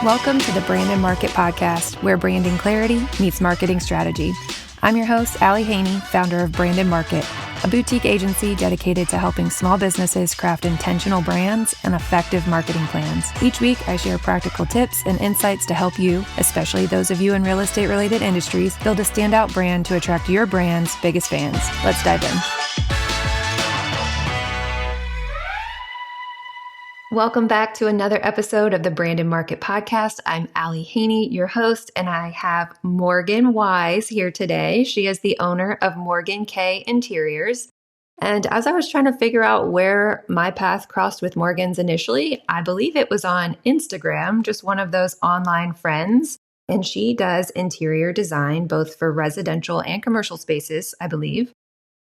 Welcome to the Brand and Market Podcast, where branding clarity meets marketing strategy. I'm your host, Allie Haney, founder of Brand and Market, a boutique agency dedicated to helping small businesses craft intentional brands and effective marketing plans. Each week, I share practical tips and insights to help you, especially those of you in real estate-related industries, build a standout brand to attract your brand's biggest fans. Let's dive in. Welcome back to another episode of the Brand and Market Podcast. I'm Allie Haney, your host, and I have Morgan Wise here today. She is the owner of Morgan K Interiors. And as I was trying to figure out where my path crossed with Morgan's initially, I believe it was on Instagram, just one of those online friends. And she does interior design, both for residential and commercial spaces, I believe.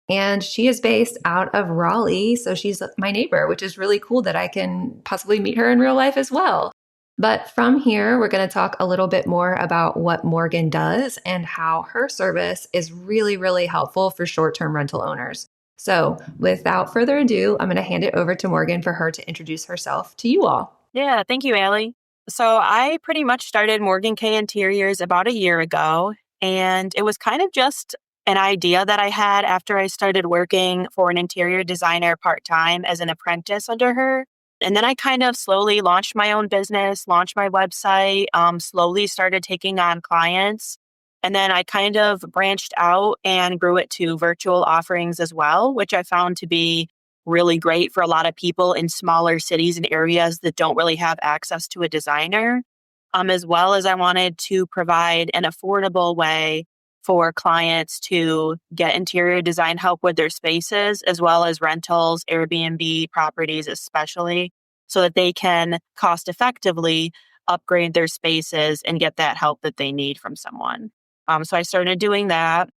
And she is based out of Raleigh, so she's my neighbor, which is really cool that I can possibly meet her in real life as well. But from here, we're going to talk a little bit more about what Morgan does and how her service is really, really helpful for short-term rental owners. So without further ado, I'm going to hand it over to Morgan for her to introduce herself to you all. Yeah, thank you, Allie. So I pretty much started Morgan K Interiors about a year ago, and it was kind of just an idea that I had after I started working for an interior designer part-time as an apprentice under her. And then I kind of slowly launched my own business, launched my website, slowly started taking on clients. And then I kind of branched out and grew it to virtual offerings as well, which I found to be really great for a lot of people in smaller cities and areas that don't really have access to a designer. As well as I wanted to provide an affordable way for clients to get interior design help with their spaces, as well as rentals, Airbnb properties especially, so that they can cost effectively upgrade their spaces and get that help that they need from someone. So I started doing that,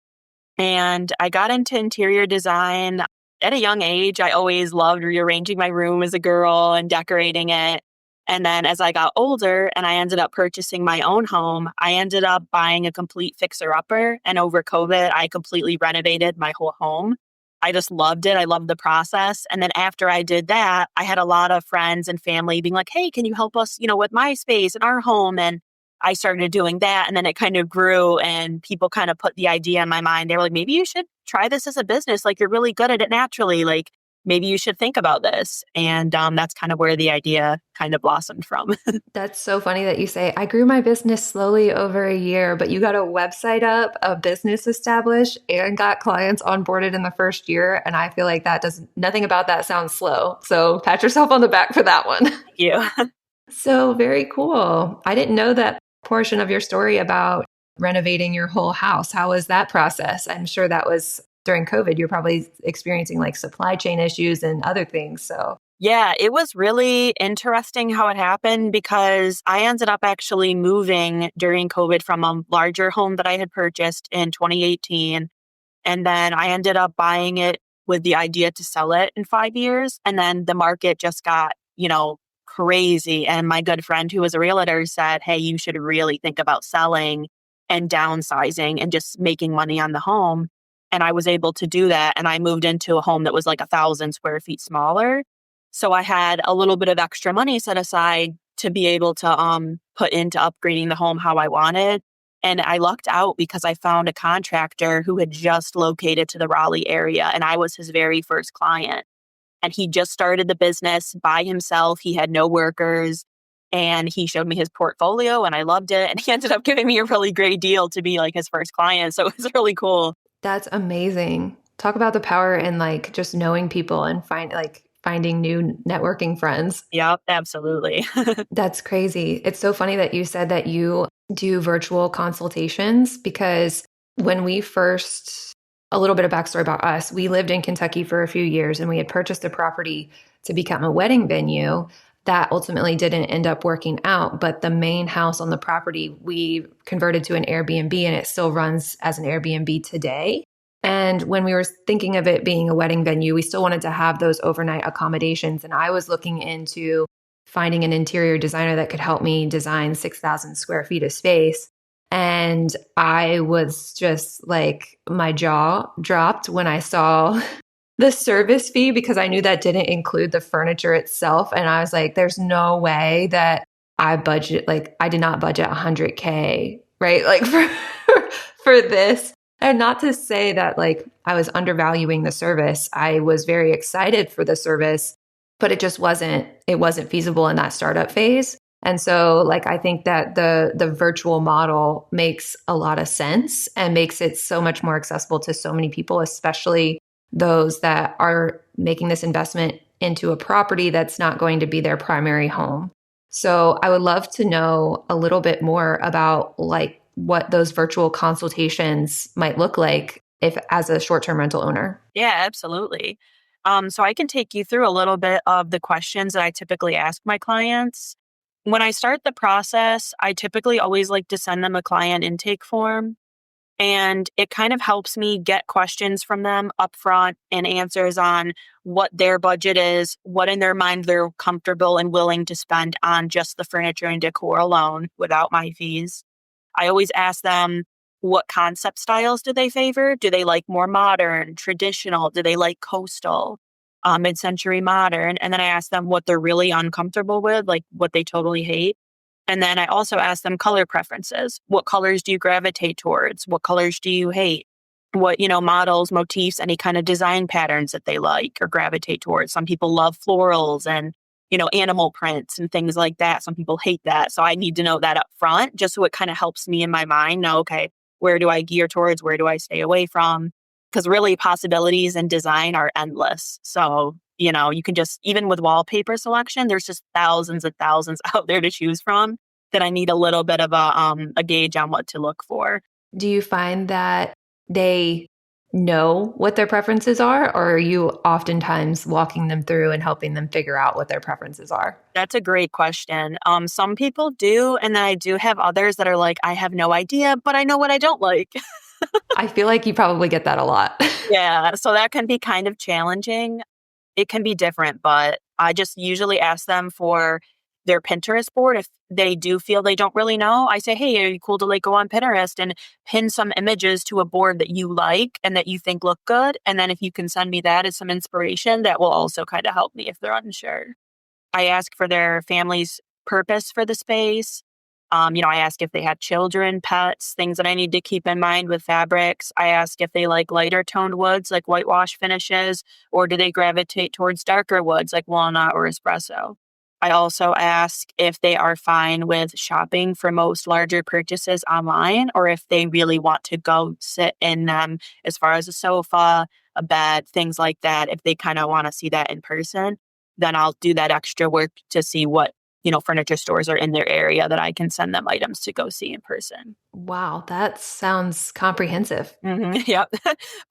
and I got into interior design at a young age. I always loved rearranging my room as a girl and decorating it. And then as I got older and I ended up purchasing my own home, I ended up buying a complete fixer-upper. And over COVID, I completely renovated my whole home. I just loved it. I loved the process. And then after I did that, I had a lot of friends and family being like, hey, can you help us, with my space and our home? And I started doing that. And then it kind of grew and people kind of put the idea in my mind. They were like, maybe you should try this as a business. Like, you're really good at it naturally. Like, maybe you should think about this. And that's kind of where the idea kind of blossomed from. That's so funny that you say, I grew my business slowly over a year, but you got a website up, a business established, and got clients onboarded in the first year. And I feel like nothing about that sounds slow. So pat yourself on the back for that one. Thank you. So very cool. I didn't know that portion of your story about renovating your whole house. How was that process? I'm sure that was during COVID. You're probably experiencing like supply chain issues and other things. So yeah, it was really interesting how it happened because I ended up actually moving during COVID from a larger home that I had purchased in 2018. And then I ended up buying it with the idea to sell it in 5 years. And then the market just got, crazy. And my good friend who was a realtor said, hey, you should really think about selling and downsizing and just making money on the home. And I was able to do that. And I moved into a home that was like 1,000 square feet smaller. So I had a little bit of extra money set aside to be able to put into upgrading the home how I wanted. And I lucked out because I found a contractor who had just located to the Raleigh area. And I was his very first client. And he just started the business by himself. He had no workers. And he showed me his portfolio and I loved it. And he ended up giving me a really great deal to be like his first client. So it was really cool. That's amazing. Talk about the power in like just knowing people and finding new networking friends. Yep, absolutely. That's crazy. It's so funny that you said that you do virtual consultations because when we first, a little bit of backstory about us, we lived in Kentucky for a few years and we had purchased a property to become a wedding venue. That ultimately didn't end up working out, but the main house on the property, we converted to an Airbnb and it still runs as an Airbnb today. And when we were thinking of it being a wedding venue, we still wanted to have those overnight accommodations. And I was looking into finding an interior designer that could help me design 6,000 square feet of space. And I was just like, my jaw dropped when I saw the service fee because I knew that didn't include the furniture itself. And I was like, there's no way that I did not budget 100K, right? Like for this. And not to say that like I was undervaluing the service. I was very excited for the service, but it wasn't feasible in that startup phase. And so like I think that the virtual model makes a lot of sense and makes it so much more accessible to so many people, especially those that are making this investment into a property that's not going to be their primary home. So I would love to know a little bit more about like what those virtual consultations might look like if as a short-term rental owner. Yeah, absolutely. So I can take you through a little bit of the questions that I typically ask my clients. When I start the process, I typically always like to send them a client intake form. And it kind of helps me get questions from them upfront and answers on what their budget is, what in their mind they're comfortable and willing to spend on just the furniture and decor alone without my fees. I always ask them, what concept styles do they favor? Do they like more modern, traditional? Do they like coastal, mid-century modern? And then I ask them what they're really uncomfortable with, like what they totally hate. And then I also ask them color preferences. What colors do you gravitate towards? What colors do you hate? What, models, motifs, any kind of design patterns that they like or gravitate towards. Some people love florals and, animal prints and things like that. Some people hate that. So I need to know that up front, just so it kind of helps me in my mind know, okay, where do I gear towards? Where do I stay away from? Because really possibilities in design are endless. So, you can just, even with wallpaper selection, there's just thousands and thousands out there to choose from that I need a little bit of a gauge on what to look for. Do you find that they know what their preferences are, or are you oftentimes walking them through and helping them figure out what their preferences are? That's a great question. Some people do, and then I do have others that are like, I have no idea, but I know what I don't like. I feel like you probably get that a lot. Yeah, so that can be kind of challenging. It can be different, but I just usually ask them for their Pinterest board. If they do feel they don't really know, I say, hey, are you cool to like go on Pinterest and pin some images to a board that you like and that you think look good? And then if you can send me that as some inspiration, that will also kind of help me if they're unsure. I ask for their family's purpose for the space. I ask if they have children, pets, things that I need to keep in mind with fabrics. I ask if they like lighter toned woods like whitewash finishes, or do they gravitate towards darker woods like walnut or espresso. I also ask if they are fine with shopping for most larger purchases online, or if they really want to go sit in them as far as a sofa, a bed, things like that. If they kind of want to see that in person, then I'll do that extra work to see what furniture stores are in their area that I can send them items to go see in person. Wow, that sounds comprehensive. Yep.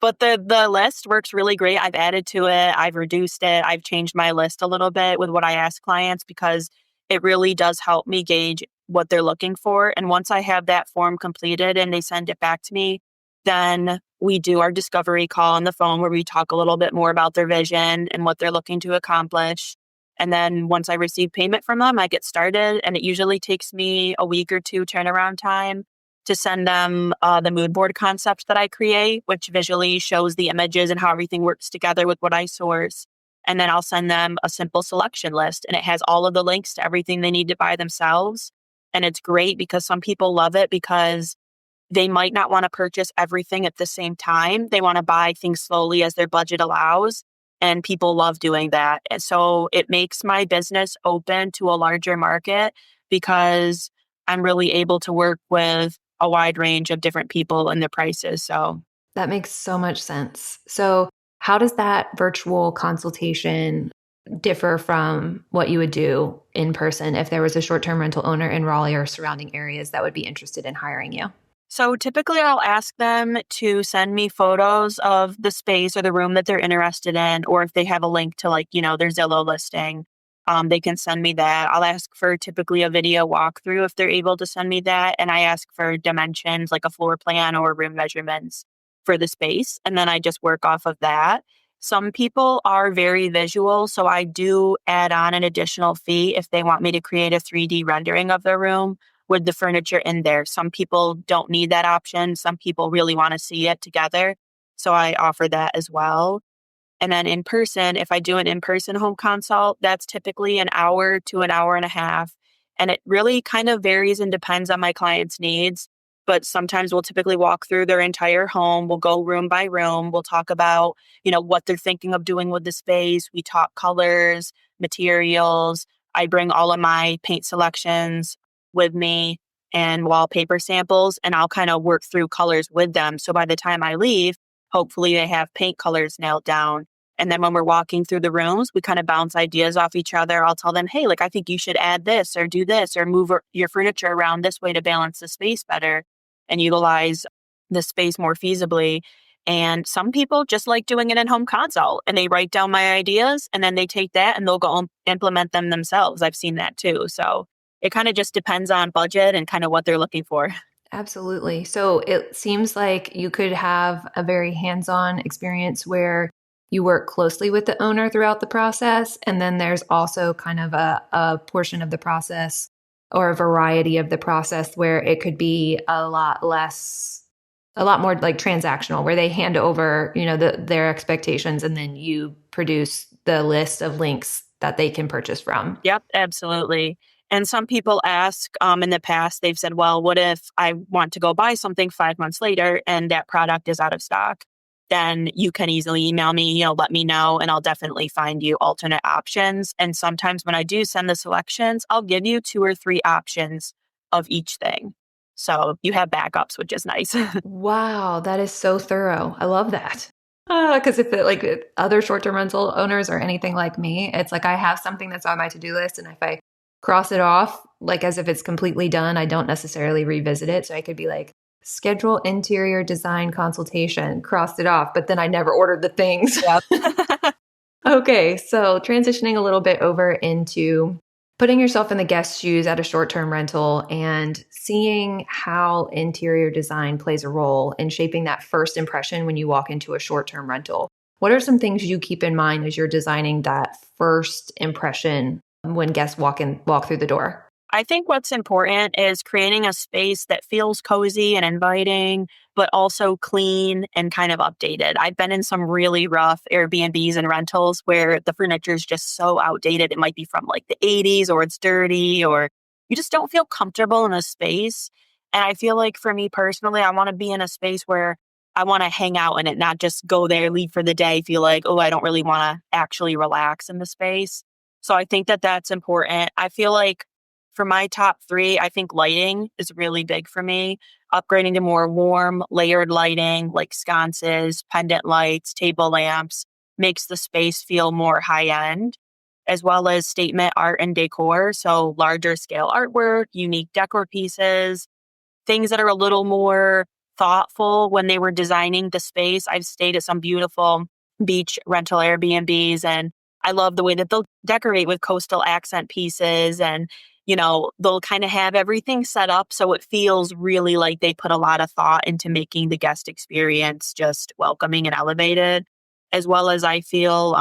But the list works really great. I've added to it. I've reduced it. I've changed my list a little bit with what I ask clients because it really does help me gauge what they're looking for. And once I have that form completed and they send it back to me, then we do our discovery call on the phone where we talk a little bit more about their vision and what they're looking to accomplish. And then once I receive payment from them, I get started. And it usually takes me a week or two turnaround time to send them the mood board concept that I create, which visually shows the images and how everything works together with what I source. And then I'll send them a simple selection list, and it has all of the links to everything they need to buy themselves. And it's great because some people love it because they might not want to purchase everything at the same time. They want to buy things slowly as their budget allows. And people love doing that. And so it makes my business open to a larger market because I'm really able to work with a wide range of different people and their prices. So That makes so much sense. So, how does that virtual consultation differ from what you would do in person if there was a short term rental owner in Raleigh or surrounding areas that would be interested in hiring you? So typically I'll ask them to send me photos of the space or the room that they're interested in, or if they have a link to their Zillow listing, they can send me that. I'll ask for typically a video walkthrough if they're able to send me that. And I ask for dimensions like a floor plan or room measurements for the space. And then I just work off of that. Some people are very visual, so I do add on an additional fee if they want me to create a 3D rendering of their room with the furniture in there. Some people don't need that option. Some people really want to see it together. So I offer that as well. And then in person, if I do an in-person home consult, that's typically an hour to an hour and a half. And it really kind of varies and depends on my client's needs. But sometimes we'll typically walk through their entire home. We'll go room by room. We'll talk about, what they're thinking of doing with the space. We talk colors, materials. I bring all of my paint selections with me and wallpaper samples, and I'll kind of work through colors with them. So by the time I leave, hopefully they have paint colors nailed down. And then when we're walking through the rooms, we kind of bounce ideas off each other. I'll tell them, hey, like, I think you should add this or do this or move your furniture around this way to balance the space better and utilize the space more feasibly. And some people just like doing it in home consult and they write down my ideas and then they take that and they'll go implement them themselves. I've seen that too. So it kind of just depends on budget and kind of what they're looking for. Absolutely. So it seems like you could have a very hands-on experience where you work closely with the owner throughout the process. And then there's also kind of a portion of the process or a variety of the process where it could be a lot more like transactional, where they hand over, their expectations and then you produce the list of links that they can purchase from. Yep, absolutely. And some people ask in the past, they've said, well, what if I want to go buy something 5 months later and that product is out of stock? Then you can easily email me, let me know, and I'll definitely find you alternate options. And sometimes when I do send the selections, I'll give you 2 or 3 options of each thing. So you have backups, which is nice. Wow, that is so thorough. I love that. Because if other short-term rental owners or anything like me, it's like I have something that's on my to-do list, and if I cross it off, like as if it's completely done, I don't necessarily revisit it. So I could be like, schedule interior design consultation, crossed it off, but then I never ordered the things. Yep. Okay, so transitioning a little bit over into putting yourself in the guest's shoes at a short-term rental and seeing how interior design plays a role in shaping that first impression when you walk into a short-term rental. What are some things you keep in mind as you're designing that first impression when guests walk through the door? I think what's important is creating a space that feels cozy and inviting, but also clean and kind of updated. I've been in some really rough Airbnbs and rentals where the furniture is just so outdated. It might be from like the 80s or it's dirty or you just don't feel comfortable in a space. And I feel like for me personally, I want to be in a space where I want to hang out in it, not just go there, leave for the day, feel like, oh, I don't really want to actually relax in the space. So I think that that's important. I feel like for my top 3, I think lighting is really big for me. Upgrading to more warm, layered lighting like sconces, pendant lights, table lamps makes the space feel more high end, as well as statement art and decor. So larger scale artwork, unique decor pieces, things that are a little more thoughtful when they were designing the space. I've stayed at some beautiful beach rental Airbnbs, and I love the way that they'll decorate with coastal accent pieces and they'll kind of have everything set up so it feels really like they put a lot of thought into making the guest experience just welcoming and elevated. As well as I feel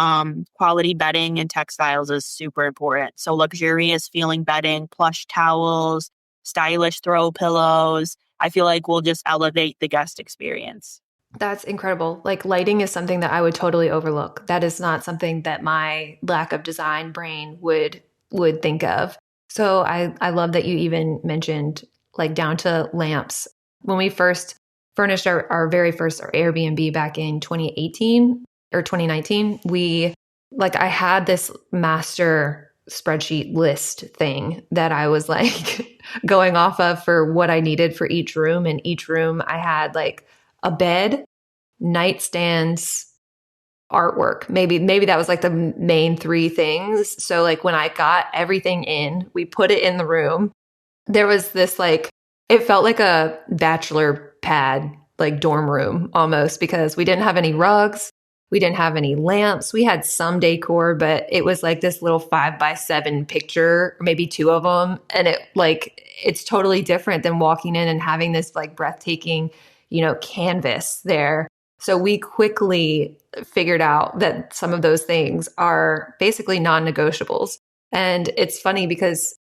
quality bedding and textiles is super important. So luxurious feeling bedding, plush towels, stylish throw pillows, I feel like will just elevate the guest experience. That's incredible. Like lighting is something that I would totally overlook. That is not something that my lack of design brain would think of. So I love that you even mentioned like down to lamps. When we first furnished our very first Airbnb back in 2018 or 2019, I had this master spreadsheet list thing that I was like going off of for what I needed for each room. And each room I had like a bed, nightstands, artwork. Maybe that was like the main 3 things. So like when I got everything in, we put it in the room. There was this it felt like a bachelor pad, like dorm room almost, because we didn't have any rugs. We didn't have any lamps. We had some decor, but it was like this little 5x7 picture, maybe 2 of them. And it's totally different than walking in and having this like breathtaking, canvas there. So we quickly figured out that some of those things are basically non-negotiables. And it's funny because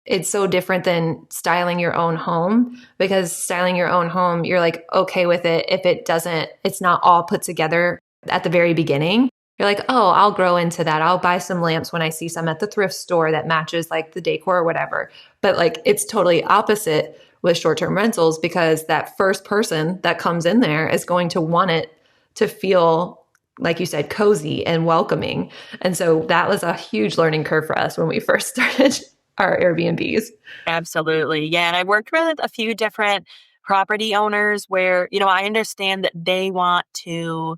it's so different than styling your own home, because styling your own home, you're like okay with it if it's not all put together at the very beginning. You're like, oh, I'll grow into that. I'll buy some lamps when I see some at the thrift store that matches like the decor or whatever. But like it's totally opposite with short-term rentals because that first person that comes in there is going to want it to feel, like you said, cozy and welcoming. And so that was a huge learning curve for us when we first started our Airbnbs. Absolutely. Yeah. And I worked with a few different property owners where, I understand that they want to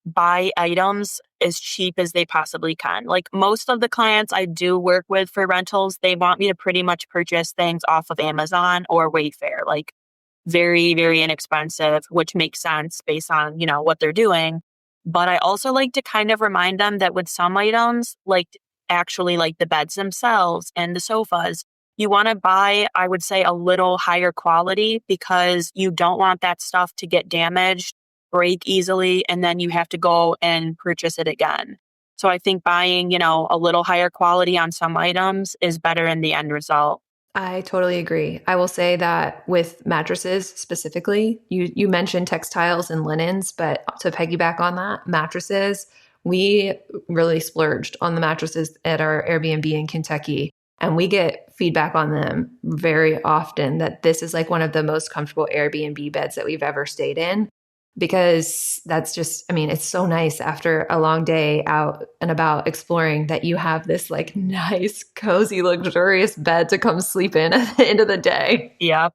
buy items as cheap as they possibly can. Like most of the clients I do work with for rentals, they want me to pretty much purchase things off of Amazon or Wayfair, like very, very inexpensive, which makes sense based on, what they're doing. But I also like to kind of remind them that with some items, like actually like the beds themselves and the sofas, you want to buy, I would say, a little higher quality because you don't want that stuff to get damaged, break easily, and then you have to go and purchase it again. So I think buying, a little higher quality on some items is better in the end result. I totally agree. I will say that with mattresses specifically, you mentioned textiles and linens, but to piggyback on that, mattresses, we really splurged on the mattresses at our Airbnb in Kentucky. And we get feedback on them very often that this is like one of the most comfortable Airbnb beds that we've ever stayed in because that's just, I mean, it's so nice after a long day out and about exploring that you have this like nice, cozy, luxurious bed to come sleep in at the end of the day. Yep.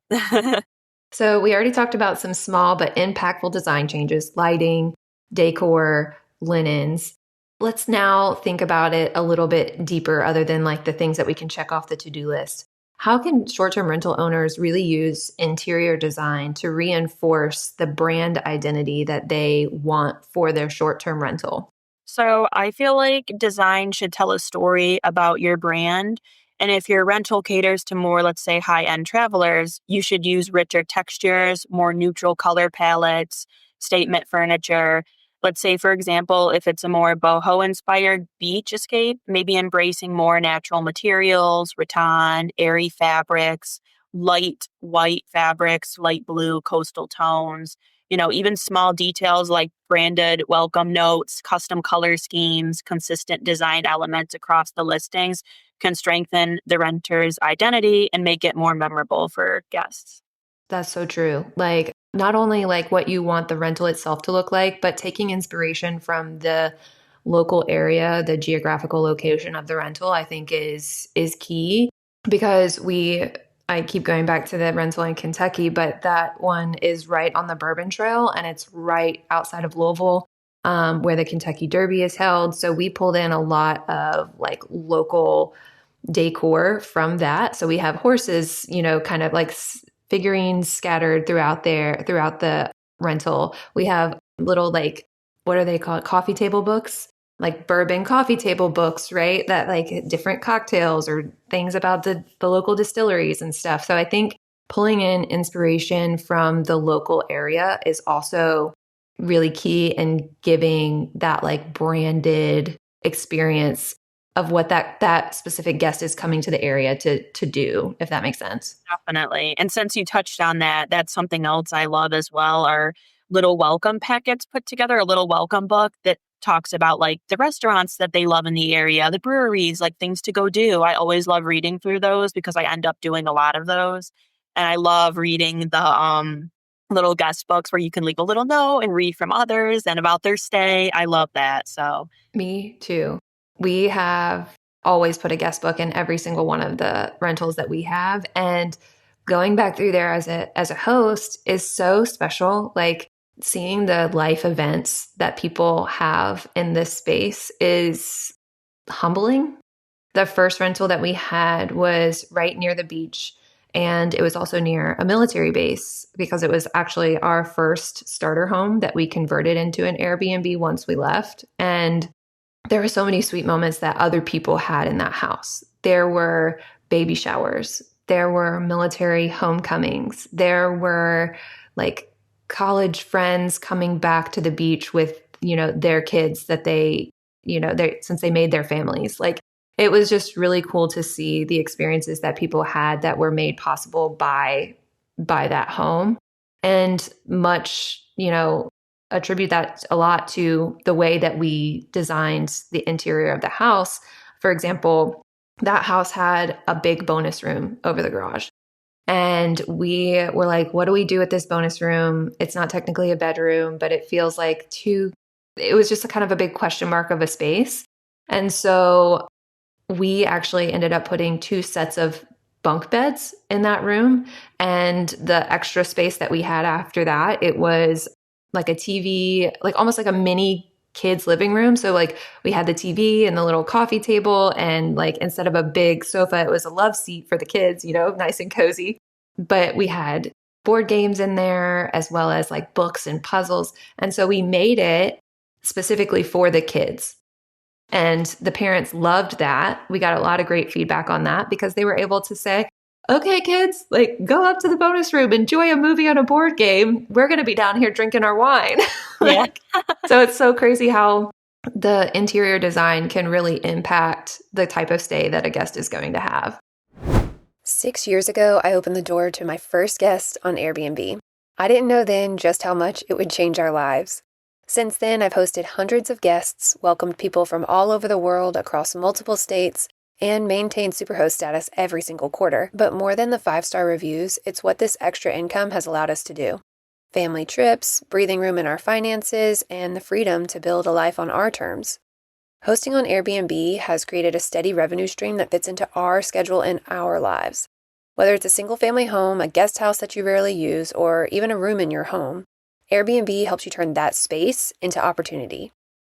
So, we already talked about some small but impactful design changes, lighting, decor, linens. Let's now think about it a little bit deeper, other than like the things that we can check off the to do list. How can short term rental owners really use interior design to reinforce the brand identity that they want for their short term rental? So I feel like design should tell a story about your brand. And if your rental caters to more, let's say, high end travelers, you should use richer textures, more neutral color palettes, statement furniture. Let's say, for example, if it's a more boho inspired beach escape, maybe embracing more natural materials, rattan, airy fabrics, light white fabrics, light blue, coastal tones. Even small details like branded welcome notes, custom color schemes, consistent design elements across the listings can strengthen the renter's identity and make it more memorable for guests. That's so true. Like, not only like what you want the rental itself to look like, but taking inspiration from the local area, the geographical location of the rental, I think is key because I keep going back to the rental in Kentucky, but that one is right on the Bourbon Trail and it's right outside of Louisville, where the Kentucky Derby is held. So we pulled in a lot of like local decor from that. So we have horses, kind of like figurines scattered throughout there, throughout the rental. We have little like, what are they called? Coffee table books, like bourbon coffee table books, right? That like different cocktails or things about the local distilleries and stuff. So I think pulling in inspiration from the local area is also really key in giving that like branded experience of what that specific guest is coming to the area to do, if that makes sense. Definitely. And since you touched on that, that's something else I love as well are little welcome packets put together, a little welcome book that talks about like the restaurants that they love in the area, the breweries, like things to go do. I always love reading through those because I end up doing a lot of those. And I love reading the little guest books where you can leave a little note and read from others and about their stay. I love that. So Me too. We have always put a guest book in every single one of the rentals that we have. And going back through there as a host is so special. Like seeing the life events that people have in this space is humbling. The first rental that we had was right near the beach. And it was also near a military base because it was actually our first starter home that we converted into an Airbnb once we left. And there were so many sweet moments that other people had in that house. There were baby showers. There were military homecomings. There were like college friends coming back to the beach with, their kids that since they made their families. Like it was just really cool to see the experiences that people had that were made possible by that home. And much, attribute that a lot to the way that we designed the interior of the house. For example, that house had a big bonus room over the garage. And we were like, what do we do with this bonus room? It's not technically a bedroom, but it feels like it was just a kind of a big question mark of a space. And so we actually ended up putting 2 sets of bunk beds in that room. And the extra space that we had after that, it was like a TV, like almost like a mini kids living room. So like we had the TV and the little coffee table, and like instead of a big sofa, it was a love seat for the kids, nice and cozy. But we had board games in there as well as like books and puzzles. And so we made it specifically for the kids. And the parents loved that. We got a lot of great feedback on that because they were able to say, okay, kids, like go up to the bonus room, enjoy a movie on a board game. We're going to be down here drinking our wine. Yeah. So it's so crazy how the interior design can really impact the type of stay that a guest is going to have. 6 years ago, I opened the door to my first guest on Airbnb. I didn't know then just how much it would change our lives. Since then, I've hosted hundreds of guests, welcomed people from all over the world across multiple states, and maintained Superhost status every single quarter. But more than the 5-star reviews, it's what this extra income has allowed us to do. Family trips, breathing room in our finances, and the freedom to build a life on our terms. Hosting on Airbnb has created a steady revenue stream that fits into our schedule and our lives. Whether it's a single-family home, a guest house that you rarely use, or even a room in your home, Airbnb helps you turn that space into opportunity.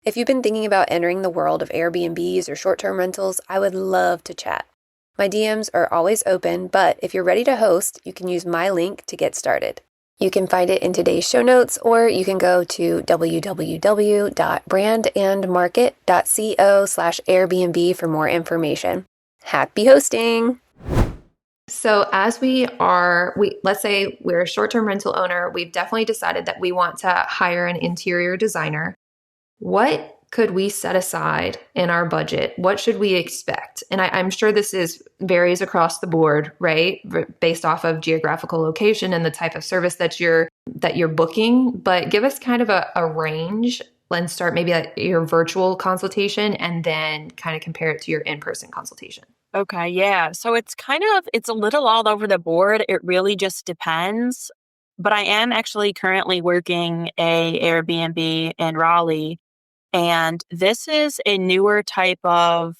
If you've been thinking about entering the world of Airbnbs or short-term rentals, I would love to chat. My DMs are always open, but if you're ready to host, you can use my link to get started. You can find it in today's show notes, or you can go to www.brandandmarket.co/Airbnb for more information. Happy hosting! So as let's say we're a short-term rental owner, we've definitely decided that we want to hire an interior designer. What could we set aside in our budget? What should we expect? And I'm sure this varies across the board, right? Based off of geographical location and the type of service that you're booking. But give us kind of a range. Let's start maybe at your virtual consultation and then kind of compare it to your in-person consultation. Okay, yeah. So it's a little all over the board. It really just depends. But I am actually currently working a Airbnb in Raleigh. And this is a newer type of,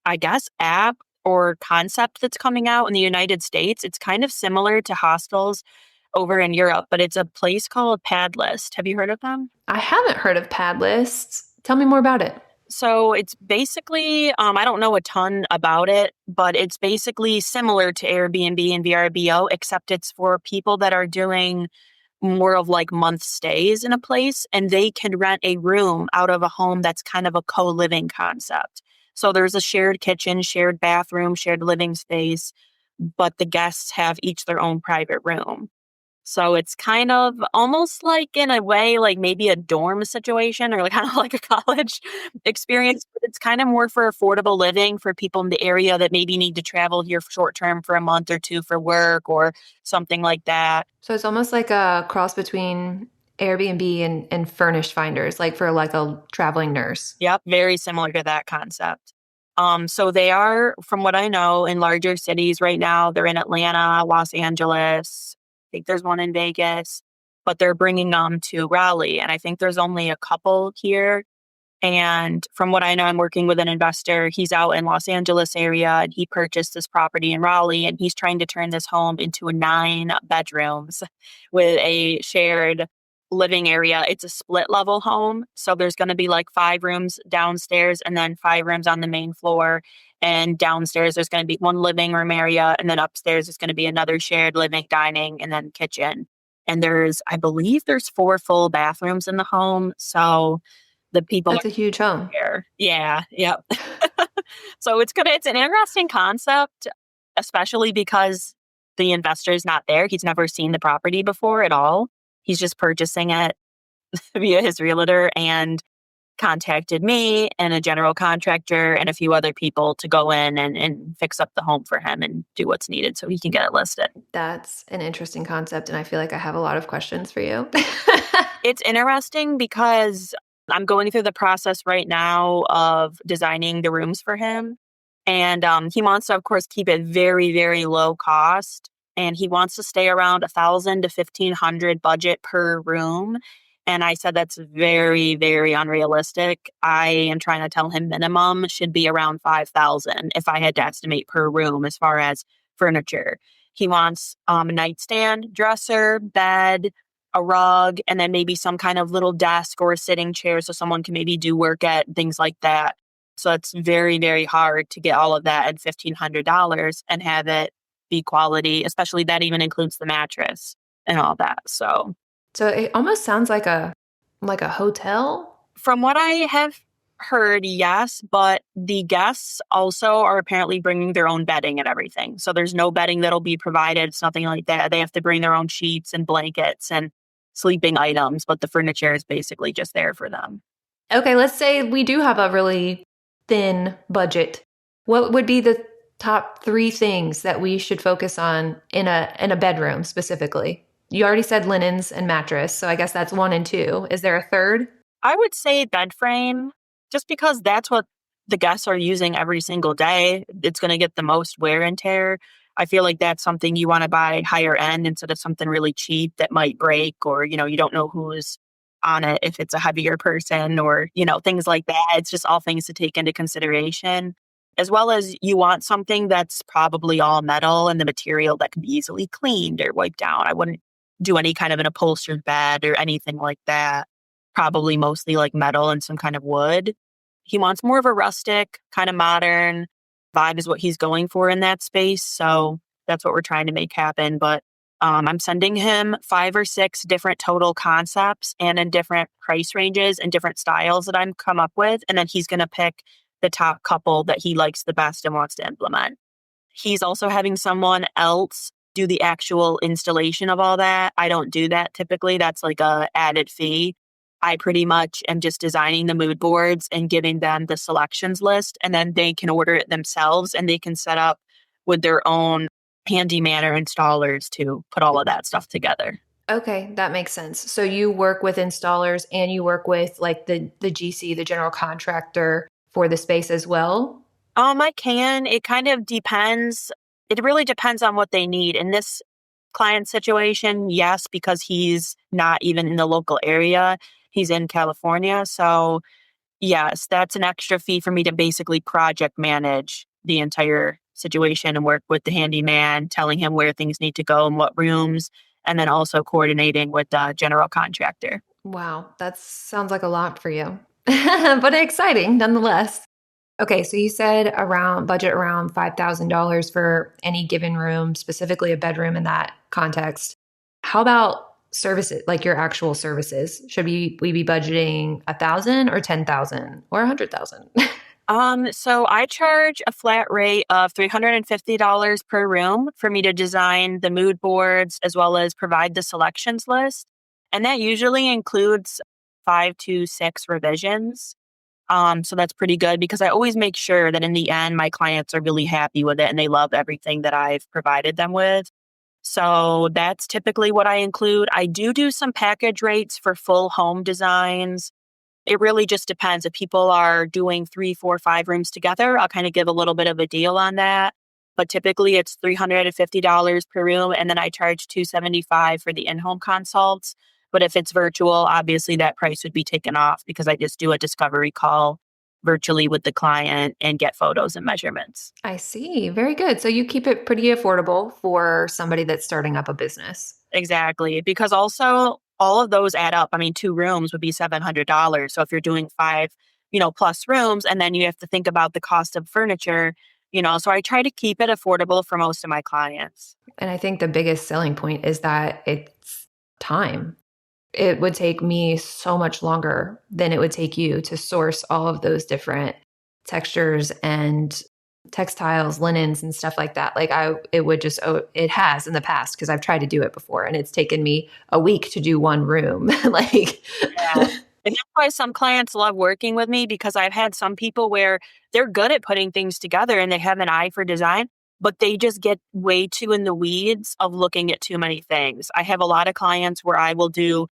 I guess, app or concept that's coming out in the United States. It's kind of similar to hostels over in Europe, but it's a place called Padlist. Have you heard of them? I haven't heard of Padlist. Tell me more about it. So it's basically, I don't know a ton about it, but it's basically similar to Airbnb and VRBO, except it's for people that are doing more of like month stays in a place, and they can rent a room out of a home that's kind of a co-living concept. So there's a shared kitchen, shared bathroom, shared living space, but the guests have each their own private room. So it's kind of almost like, in a way, like maybe a dorm situation or like kind of like a college experience. But it's kind of more for affordable living for people in the area that maybe need to travel here short term for a month or two for work or something like that. So it's almost like a cross between Airbnb and furnished finders, like for like a traveling nurse. Yep, very similar to that concept. So they are, from what I know, in larger cities right now. They're in Atlanta, Los Angeles. I think there's one in Vegas, but they're bringing them to Raleigh. And I think there's only a couple here. And from what I know, I'm working with an investor. He's out in Los Angeles area and he purchased this property in Raleigh, and he's trying to turn this home into 9 bedrooms with a shared living area. It's a split level home. So there's going to be like 5 rooms downstairs and then 5 rooms on the main floor. And downstairs, there's going to be 1 living room area. And then upstairs, is going to be another shared living, dining, and then kitchen. And I believe there's 4 full bathrooms in the home. So the people That's a huge home. There. Yeah. Yep. So it's an interesting concept, especially because the investor's not there. He's never seen the property before at all. He's just purchasing it via his realtor and contacted me and a general contractor and a few other people to go in and fix up the home for him and do what's needed so he can get it listed. That's an interesting concept, and I feel like I have a lot of questions for you. It's interesting because I'm going through the process right now of designing the rooms for him. And he wants to, of course, keep it very, very low cost. And he wants to stay around 1,000 to 1,500 budget per room. And I said that's very, very unrealistic. I am trying to tell him minimum should be around 5,000 if I had to estimate per room as far as furniture. He wants a nightstand, dresser, bed, a rug, and then maybe some kind of little desk or a sitting chair so someone can maybe do work at, things like that. So it's very, very hard to get all of that at $1,500 and have it be quality, especially that even includes the mattress and all that. So So it almost sounds like a hotel. from what I have heard, yes, but the guests also are apparently bringing their own bedding and everything. So there's no bedding that'll be provided. It's nothing like that. They have to bring their own sheets and blankets and sleeping items, but the furniture is basically just there for them. Okay, let's say we do have a really thin budget. What would be the top 3 things that we should focus on in a bedroom specifically? You already said linens and mattress, so I guess that's 1 and 2. Is there a third? I would say bed frame, just because that's what the guests are using every single day. It's going to get the most wear and tear. I feel like that's something you want to buy higher end instead of something really cheap that might break, or, you don't know who's on it, if it's a heavier person or, things like that. It's just all things to take into consideration. As well as you want something that's probably all metal and the material that can be easily cleaned or wiped down. I wouldn't do any kind of an upholstered bed or anything like that. Probably mostly like metal and some kind of wood. He wants more of a rustic, kind of modern vibe is what he's going for in that space. So that's what we're trying to make happen. But I'm sending him 5 or 6 different total concepts and in different price ranges and different styles that I'm come up with. And then he's going to pick the top couple that he likes the best and wants to implement. He's also having someone else do the actual installation of all that. I don't do that typically. That's like a added fee. I pretty much am just designing the mood boards and giving them the selections list, and then they can order it themselves and they can set up with their own handyman or installers to put all of that stuff together. Okay, that makes sense. So you work with installers and you work with like the GC, the general contractor for the space as well? I can. It kind of depends. It really depends on what they need. In this client situation, yes, because he's not even in the local area. He's in California. So yes, that's an extra fee for me to basically project manage the entire situation and work with the handyman, telling him where things need to go and what rooms, and then also coordinating with the general contractor. Wow, that sounds like a lot for you, but exciting nonetheless. Okay, so you said around budget around $5,000 for any given room, specifically a bedroom in that context. How about services, like your actual services? Should we be budgeting 1,000 or 10,000 or 100,000? So I charge a flat rate of $350 per room for me to design the mood boards as well as provide the selections list. And that usually includes 5 to 6 revisions. So that's pretty good because I always make sure that in the end, my clients are really happy with it and they love everything that I've provided them with. So that's typically what I include. I do some package rates for full home designs. It really just depends. If people are doing 3, 4, 5 rooms together, I'll kind of give a little bit of a deal on that. But typically it's $350 per room. And then I charge $275 for the in-home consults. But if it's virtual, obviously that price would be taken off because I just do a discovery call virtually with the client and get photos and measurements. I see. Very good. So you keep it pretty affordable for somebody that's starting up a business. Exactly. Because also all of those add up. I mean, 2 rooms would be $700. So if you're doing 5, plus rooms, and then you have to think about the cost of furniture, so I try to keep it affordable for most of my clients. And I think the biggest selling point is that it's time. It would take me so much longer than it would take you to source all of those different textures and textiles, linens and stuff like that. It has in the past because I've tried to do it before and it's taken me a week to do one room. Yeah. And that's why some clients love working with me because I've had some people where they're good at putting things together and they have an eye for design, but they just get way too in the weeds of looking at too many things. I have a lot of clients where I will do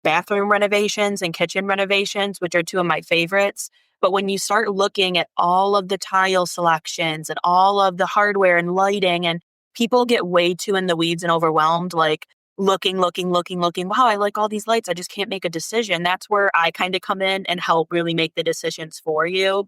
bathroom renovations and kitchen renovations, which are two of my favorites. But when you start looking at all of the tile selections and all of the hardware and lighting, and people get way too in the weeds and overwhelmed, like looking. Wow, I like all these lights. I just can't make a decision. That's where I kind of come in and help really make the decisions for you,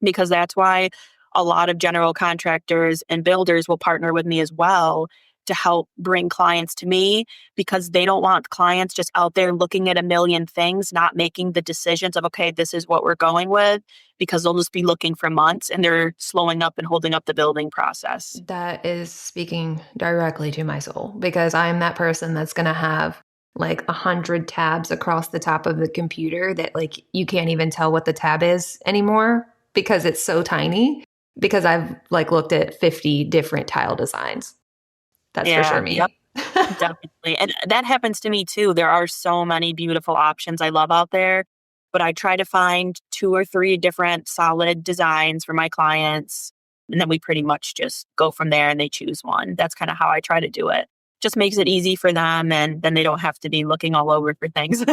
because that's why a lot of general contractors and builders will partner with me as well to help bring clients to me, because they don't want clients just out there looking at a million things, not making the decisions of, okay, this is what we're going with, because they'll just be looking for months and they're slowing up and holding up the building process. That is speaking directly to my soul because I'm that person that's going to have like 100 tabs across the top of the computer that like you can't even tell what the tab is anymore because it's so tiny because I've like looked at 50 different tile designs. That's for Yeah, sure yep, me. definitely. And that happens to me too. There are so many beautiful options I love out there, but I try to find two or three different solid designs for my clients. And then we pretty much just go from there and they choose one. That's kind of how I try to do it. Just makes it easy for them, and then they don't have to be looking all over for things.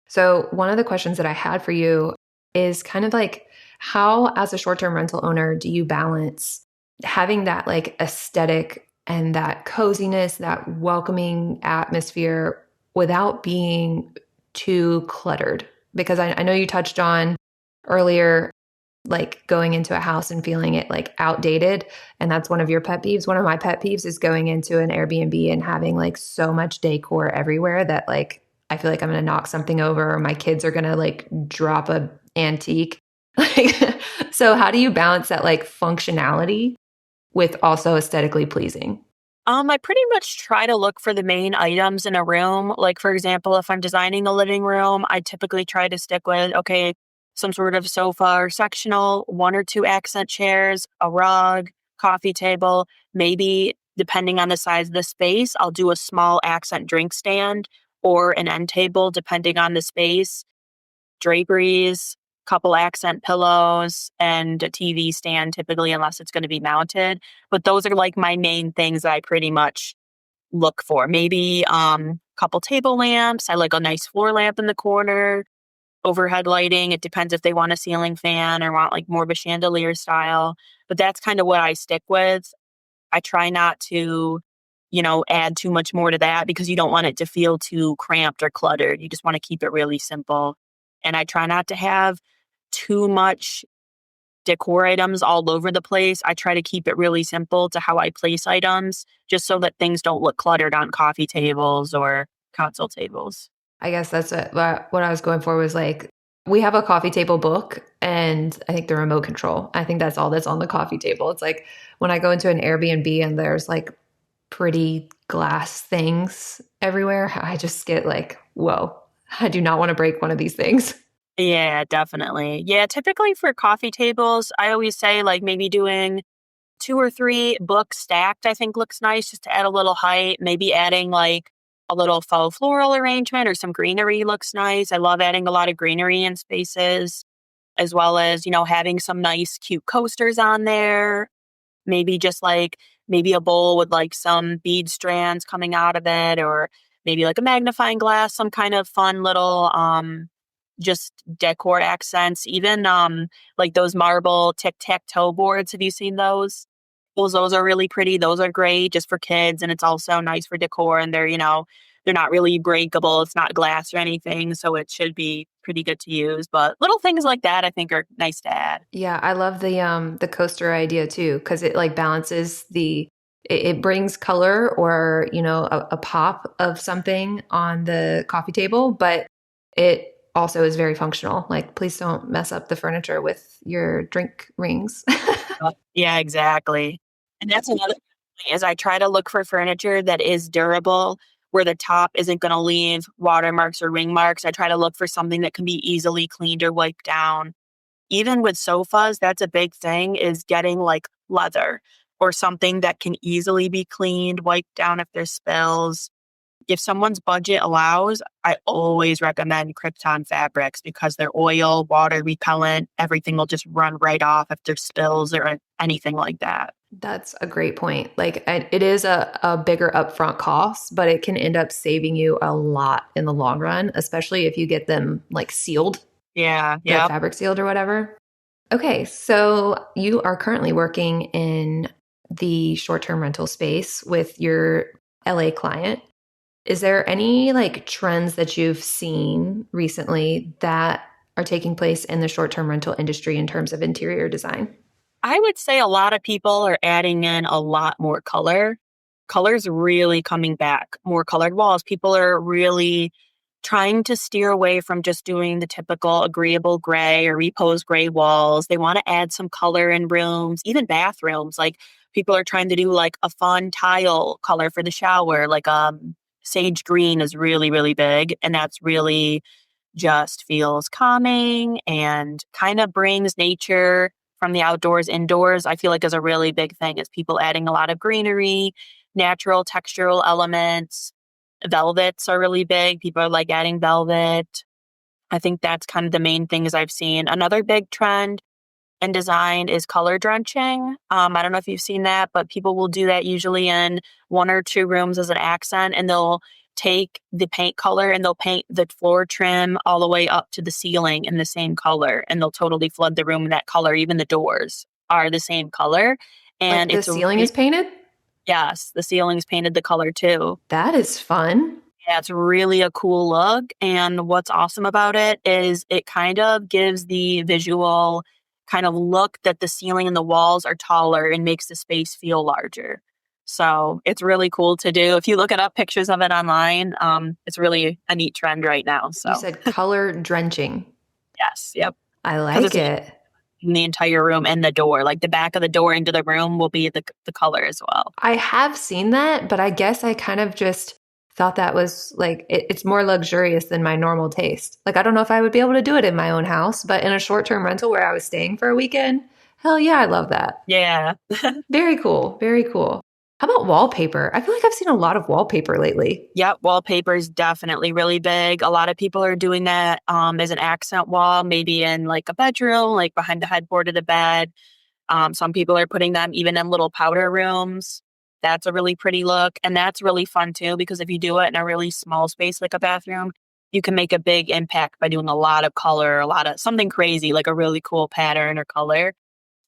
So, one of the questions that I had for you is kind of like how, as a short term rental owner, do you balance having that like aesthetic and that coziness, that welcoming atmosphere without being too cluttered? Because I know you touched on earlier, like going into a house and feeling it like outdated. And that's one of your pet peeves. One of my pet peeves is going into an Airbnb and having like so much decor everywhere that like I feel like I'm going to knock something over or my kids are going to like drop a antique. Like, so how do you balance that like functionality with also aesthetically pleasing? I pretty much try to look for the main items in a room. Like, for example, if I'm designing a living room, I typically try to stick with, okay, some sort of sofa or sectional, one or two accent chairs, a rug, coffee table. Maybe, depending on the size of the space, I'll do a small accent drink stand or an end table, depending on the space, draperies, couple accent pillows, and a TV stand typically, unless it's going to be mounted. But those are like my main things that I pretty much look for. Maybe couple table lamps. I like a nice floor lamp in the corner, overhead lighting. It depends if they want a ceiling fan or want like more of a chandelier style. But that's kind of what I stick with. I try not to, add too much more to that, because you don't want it to feel too cramped or cluttered. You just want to keep it really simple. And I try not to have too much decor items all over the place. I try to keep it really simple to how I place items, just so that things don't look cluttered on coffee tables or console tables. I guess that's what I was going for was like, we have a coffee table book and I think the remote control. I think that's all that's on the coffee table. It's like when I go into an Airbnb and there's like pretty glass things everywhere, I just get like, whoa, I do not want to break one of these things. Yeah, definitely. Yeah, typically for coffee tables, I always say like maybe doing two or three books stacked, I think looks nice, just to add a little height. Maybe adding like a little faux floral arrangement or some greenery looks nice. I love adding a lot of greenery in spaces, as well as, having some nice cute coasters on there. Maybe just like maybe a bowl with like some bead strands coming out of it, or maybe like a magnifying glass, some kind of fun little just decor accents. Even like those marble tic-tac-toe boards. Have you seen those? Those are really pretty. Those are great just for kids, and it's also nice for decor, and they're not really breakable. It's not glass or anything, so it should be pretty good to use. But little things like that I think are nice to add. Yeah, I love the coaster idea too because it like balances it brings color or a pop of something on the coffee table, but it also is very functional. Like, please don't mess up the furniture with your drink rings. Yeah, exactly. And that's another thing, is I try to look for furniture that is durable, where the top isn't going to leave watermarks or ring marks. I try to look for something that can be easily cleaned or wiped down. Even with sofas, that's a big thing, is getting like leather or something that can easily be cleaned, wiped down if there's spills. If someone's budget allows, I always recommend Krypton fabrics, because they're oil, water repellent, everything will just run right off if there's spills or anything like that. That's a great point. Like it is a bigger upfront cost, but it can end up saving you a lot in the long run, especially if you get them like sealed, Yeah, the yep. fabric sealed or whatever. Okay, so you are currently working in the short-term rental space with your LA client. Is there any like trends that you've seen recently that are taking place in the short-term rental industry in terms of interior design? I would say a lot of people are adding in a lot more color. Color's really coming back. More colored walls. People are really trying to steer away from just doing the typical agreeable gray or repose gray walls. They want to add some color in rooms, even bathrooms. Like people are trying to do like a fun tile color for the shower. Like sage green is really, really big. And that's really just feels calming and kind of brings nature from the outdoors indoors. I feel like is a really big thing is people adding a lot of greenery, natural textural elements. Velvets are really big. People are like adding velvet. I think that's kind of the main things I've seen. Another big trend and design is color drenching. I don't know if you've seen that, but people will do that usually in one or two rooms as an accent, and they'll take the paint color and they'll paint the floor trim all the way up to the ceiling in the same color, and they'll totally flood the room in that color. Even the doors are the same color. Like And the ceiling is painted? yes, the ceiling's painted the color too. That is fun. Yeah, it's really a cool look. And what's awesome about it is it kind of gives the visual kind of look that the ceiling and the walls are taller and makes the space feel larger. So it's really cool to do. If you look up pictures of it online, it's really a neat trend right now. So You said color drenching. yes, yep. I Because like it's it. in the entire room and the door, like the back of the door into the room will be the color as well. I have seen that, but I guess I kind of just thought that was like it's more luxurious than my normal taste. Like I don't know if I would be able to do it in my own house, but in a short-term rental where I was staying for a weekend, hell yeah, I love that. Yeah. Very cool. Very cool. How about wallpaper? I feel like I've seen a lot of wallpaper lately. Yep, wallpaper is definitely really big. A lot of people are doing that as an accent wall, maybe in like a bedroom, like behind the headboard of the bed. Some people are putting them even in little powder rooms. That's a really pretty look. And that's really fun too, because if you do it in a really small space like a bathroom, you can make a big impact by doing a lot of color, a lot of something crazy, like a really cool pattern or color.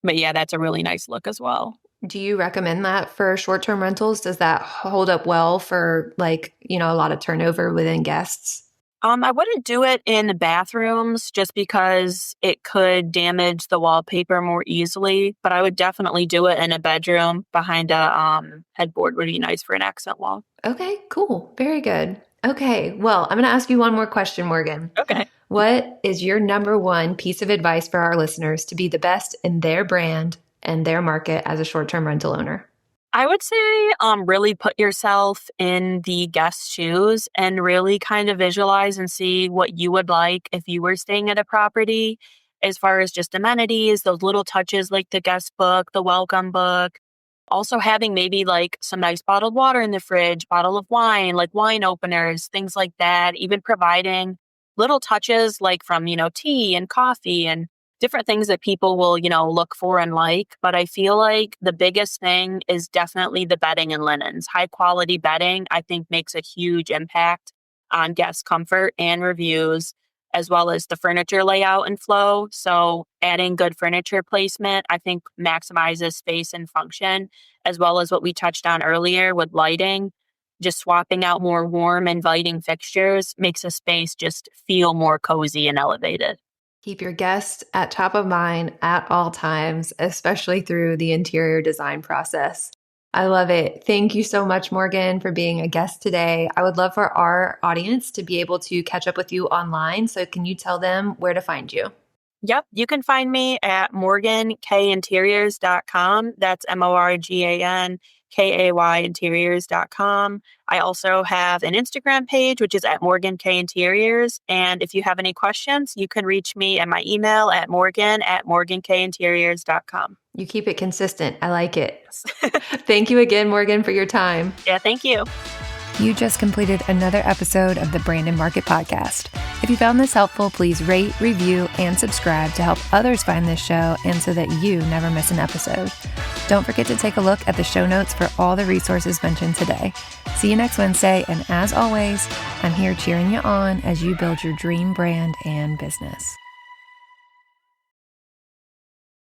But yeah, that's a really nice look as well. Do you recommend that for short-term rentals? Does that hold up well for like, a lot of turnover within guests? I wouldn't do it in the bathrooms just because it could damage the wallpaper more easily, but I would definitely do it in a bedroom behind a headboard would be nice for an accent wall. Okay, cool. Very good. Okay, well, I'm going to ask you one more question, Morgan. Okay. What is your number one piece of advice for our listeners to be the best in their brand and their market as a short-term rental owner? I would say really put yourself in the guest's shoes and really kind of visualize and see what you would like if you were staying at a property as far as just amenities, those little touches like the guest book, the welcome book. Also having maybe like some nice bottled water in the fridge, bottle of wine, like wine openers, things like that. Even providing little touches like from, tea and coffee and different things that people will, look for and like. But I feel like the biggest thing is definitely the bedding and linens. High quality bedding, I think, makes a huge impact on guest comfort and reviews, as well as the furniture layout and flow. So adding good furniture placement, I think, maximizes space and function, as well as what we touched on earlier with lighting. Just swapping out more warm, inviting fixtures makes a space just feel more cozy and elevated. Keep your guests at top of mind at all times, especially through the interior design process. I love it. Thank you so much, Morgan, for being a guest today. I would love for our audience to be able to catch up with you online. So can you tell them where to find you? Yep, you can find me at morgankayinteriors.com. That's MORGANKAY interiors.com. I also have an Instagram page, which is at Morgan K Interiors. And if you have any questions, you can reach me at my email at morgan@morgankayinteriors.com. You keep it consistent. I like it. Thank you again, Morgan, for your time. Yeah, thank you. You just completed another episode of the Brandon Market Podcast. If you found this helpful, please rate, review, and subscribe to help others find this show and so that you never miss an episode. Don't forget to take a look at the show notes for all the resources mentioned today. See you next Wednesday, and as always, I'm here cheering you on as you build your dream brand and business.